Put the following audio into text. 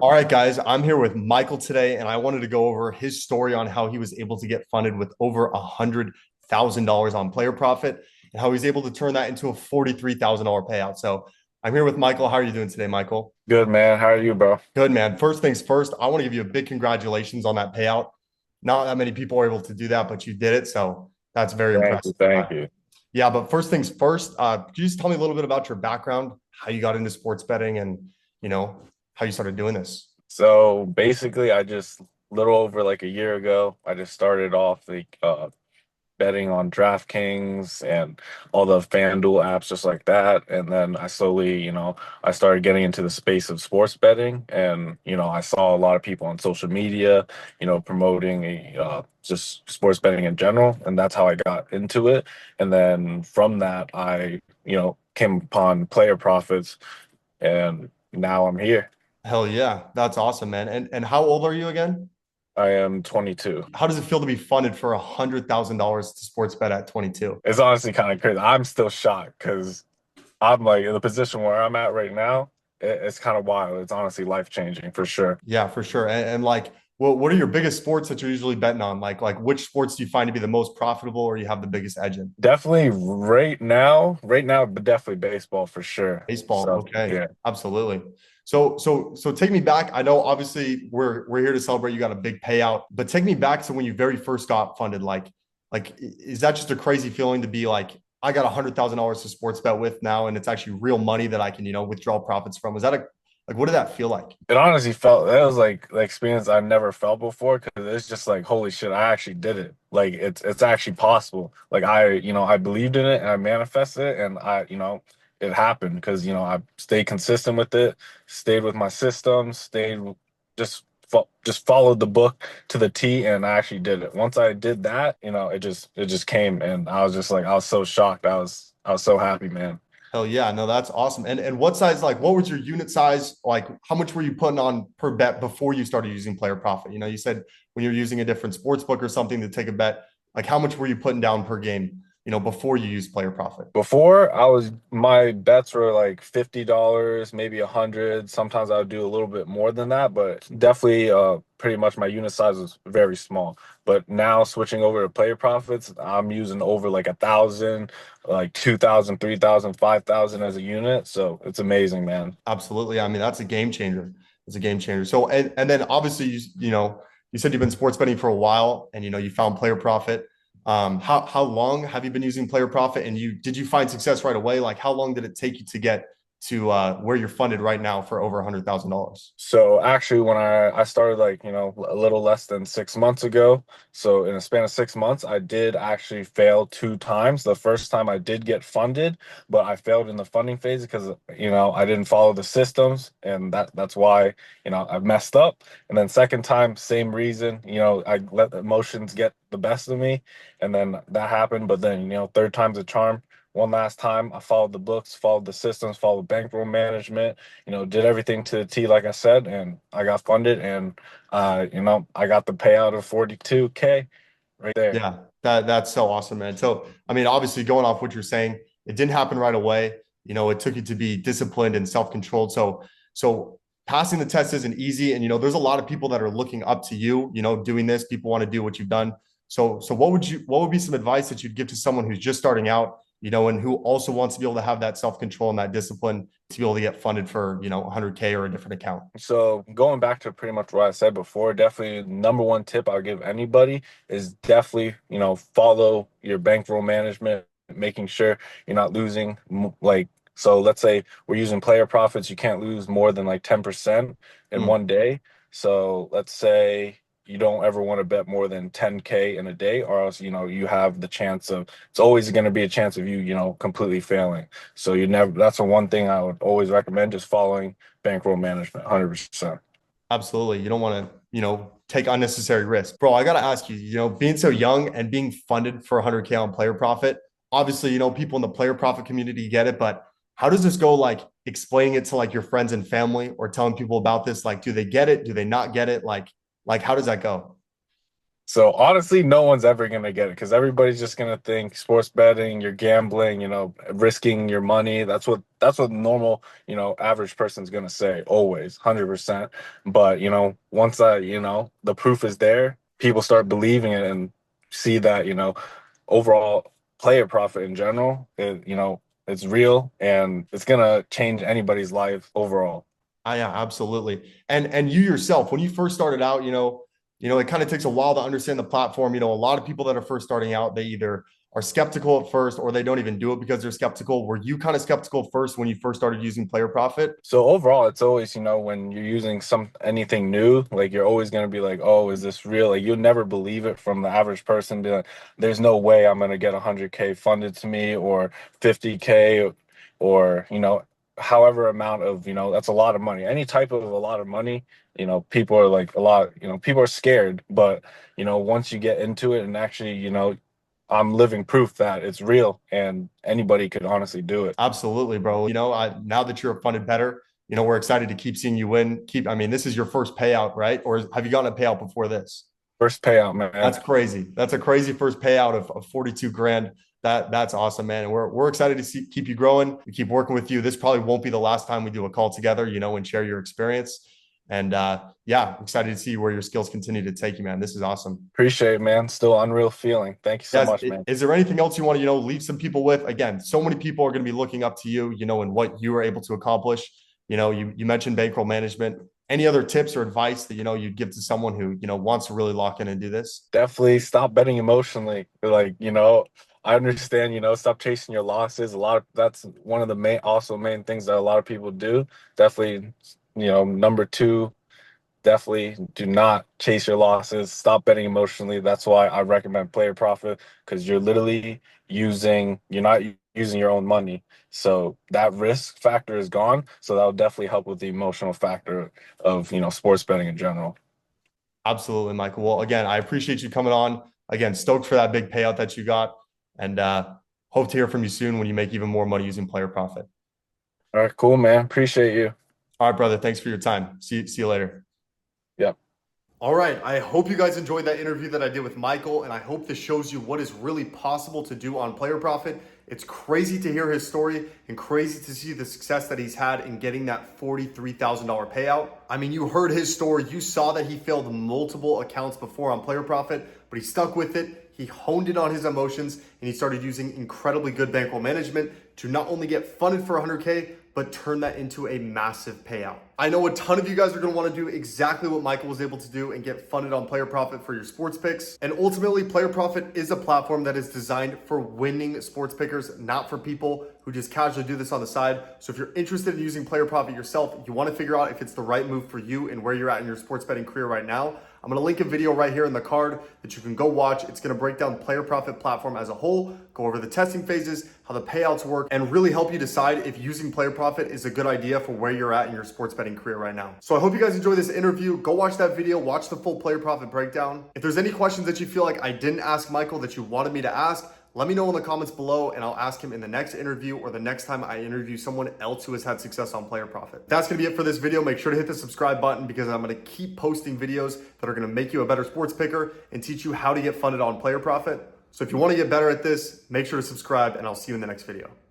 All right, guys, I'm here with Michael today, and I wanted to go over his story on how he was able to get funded with over $100,000 on player profit and how he was able to turn that into a $43,000 payout. So I'm here with Michael. How are you doing today, Michael? Good, man. How are you, bro? Good, man. First things first, I want to give you a big congratulations on that payout. Not that many people are able to do that, but you did it. So that's very Thank you. impressive. Thank you. Yeah, but first things first, could you just tell me a little bit about your background, how you got into sports betting, and you know how you started doing this? So basically, I just little over like a year ago, I just started off betting on DraftKings and all the FanDuel apps just like that. And then I slowly, I started getting into the space of sports betting. And, I saw a lot of people on social media, promoting just sports betting in general. And that's how I got into it. And then from that, I, came upon player profits and now I'm here. Hell yeah, that's awesome, man. And how old are you again? I am 22. How does it feel to be funded for $100,000 to sports bet at 22? It's honestly kind of crazy. I'm still shocked because I'm like in the position where I'm at right now. It's kind of wild. It's honestly life changing for sure. Yeah, for sure. And like, what are your biggest sports that you're usually betting on? Like which sports do you find to be the most profitable or you have the biggest edge in? Definitely right now, but definitely baseball for sure. Baseball. So Okay, yeah, absolutely. So take me back. I know obviously we're here to celebrate. You got a big payout, but take me back to when you very first got funded. Like is that just a crazy feeling to be like, I got $100,000 to sports bet with now, and it's actually real money that I can withdraw profits from? Was that a like what did that feel like? it honestly felt that was like the experience I never felt before because it's just like holy shit, I actually did it. Like it's actually possible. Like I believed in it and I manifested it and it happened because I stayed consistent with it, stayed with my system, just just followed the book to the T and I actually did it. Once I did that, it just came and I was so shocked. I was so happy, man. Hell yeah, no, that's awesome. And what size, like what was your unit size? Like how much were you putting on per bet before you started using player profit? You said when you're using a different sports book or something to take a bet, like how much were you putting down per game, before you used player profit? Before my bets were like $50, maybe 100. Sometimes I would do a little bit more than that, but definitely pretty much my unit size was very small. But now switching over to player profits, I'm using over like 1,000, like 2,000, 3,000, 5,000 as a unit. So it's amazing, man. Absolutely. I mean, that's a game changer. It's a game changer. So and then obviously you said you've been sports betting for a while and you found player profit. How long have you been using player profit? And did you find success right away? Like how long did it take you to get to where you're funded right now for over $100,000? So actually, when I started like, a little less than 6 months ago, so in a span of 6 months, I did actually fail two times. The first time I did get funded, but I failed in the funding phase because, I didn't follow the systems and that's why, I messed up. And then second time, same reason, I let the emotions get the best of me and then that happened. But then, third time's a charm. One last time, I followed the books, followed the systems, followed bankroll management, did everything to the T, like I said, and I got funded and I got the payout of 42K right there. Yeah, that's so awesome, man. So, I mean, obviously, going off what you're saying, it didn't happen right away. It took you to be disciplined and self-controlled. So passing the test isn't easy, and there's a lot of people that are looking up to you. Doing this, people want to do what you've done. So what would be some advice that you'd give to someone who's just starting out, and who also wants to be able to have that self-control and that discipline to be able to get funded for 100K or a different account? So going back to pretty much what I said before, definitely number one tip I'll give anybody is definitely, follow your bankroll management, making sure you're not losing like so let's say we're using player profits, you can't lose more than like 10% in Mm, one day. So let's say you don't ever want to bet more than 10K in a day, or else, you have the chance of it's always going to be a chance of you, completely failing. So that's the one thing I would always recommend, just following bankroll management 100%. absolutely. You don't want to, take unnecessary risks. Bro, I got to ask you, being so young and being funded for 100K on player profit, obviously, people in the player profit community get it, but how does this go like explaining it to like your friends and family or telling people about this? Like, do they get it? Do they not get it? Like how does that go? So honestly, no one's ever gonna get it because everybody's just gonna think sports betting, you're gambling, risking your money. That's what normal, average person's gonna say always, 100%. But once the proof is there, people start believing it and see that, overall player profit in general, it's real and it's gonna change anybody's life overall. Yeah, absolutely. And you yourself, when you first started out, it kind of takes a while to understand the platform. A lot of people that are first starting out, they either are skeptical at first or they don't even do it because they're skeptical. Were you kind of skeptical first when you first started using Player Profit? So overall, it's always, when you're using anything new, like you're always gonna be like, oh, is this real? Like you'll never believe it from the average person. Be like, there's no way I'm gonna get 100K funded to me or 50K or however amount of that's a lot of money. Any type of a lot of money, people are like a lot, people are scared. But once you get into it and actually, I'm living proof that it's real and anybody could honestly do it. Absolutely, bro. Now that you're a funded better, we're excited to keep seeing you win. I mean, this is your first payout, right? Or have you gotten a payout before this? First payout, man. That's crazy. That's a crazy first payout of 42 grand. That's awesome, man. And we're excited to keep you growing. We keep working with you. This probably won't be the last time we do a call together, and share your experience. And yeah, excited to see where your skills continue to take you, man. This is awesome. Appreciate it, man. Still unreal feeling. Thank you so Yes. much, man. Is there anything else you want to, leave some people with? Again, so many people are going to be looking up to you, and what you were able to accomplish. You mentioned bankroll management. Any other tips or advice that, you'd give to someone who, wants to really lock in and do this? Definitely stop betting emotionally. Like, I understand, stop chasing your losses. That's one of the main things that a lot of people do. Definitely, number two, definitely do not chase your losses. Stop betting emotionally. That's why I recommend player profit because you're not using your own money. So that risk factor is gone. So that'll definitely help with the emotional factor of, sports betting in general. Absolutely, Michael. Well, again, I appreciate you coming on. Again, stoked for that big payout that you got, and hope to hear from you soon when you make even more money using player profit. All right, cool, man. Appreciate you. All right, brother. Thanks for your time. See you later. Yep. All right. I hope you guys enjoyed that interview that I did with Michael, and I hope this shows you what is really possible to do on Player Profit. It's crazy to hear his story and crazy to see the success that he's had in getting that $43,000 payout. I mean, you heard his story. You saw that he failed multiple accounts before on Player Profit, but he stuck with it. He honed in on his emotions and he started using incredibly good bankroll management to not only get funded for 100K, but turn that into a massive payout. I know a ton of you guys are going to want to do exactly what Michael was able to do and get funded on Player Profit for your sports picks. And ultimately, Player Profit is a platform that is designed for winning sports pickers, not for people who just casually do this on the side. So if you're interested in using Player Profit yourself, you want to figure out if it's the right move for you and where you're at in your sports betting career right now, I'm going to link a video right here in the card that you can go watch. It's going to break down Player Profit platform as a whole, go over the testing phases, how the payouts work, and really help you decide if using Player Profit is a good idea for where you're at in your sports betting career right now. So I hope you guys enjoy this interview. Go watch that video, watch the full Player Profit breakdown. If there's any questions that you feel like I didn't ask Michael that you wanted me to ask, let me know in the comments below and I'll ask him in the next interview or the next time I interview someone else who has had success on Player Profit. That's gonna be it for this video. Make sure to hit the subscribe button because I'm gonna keep posting videos that are gonna make you a better sports picker and teach you how to get funded on Player Profit. So if you wanna get better at this, make sure to subscribe and I'll see you in the next video.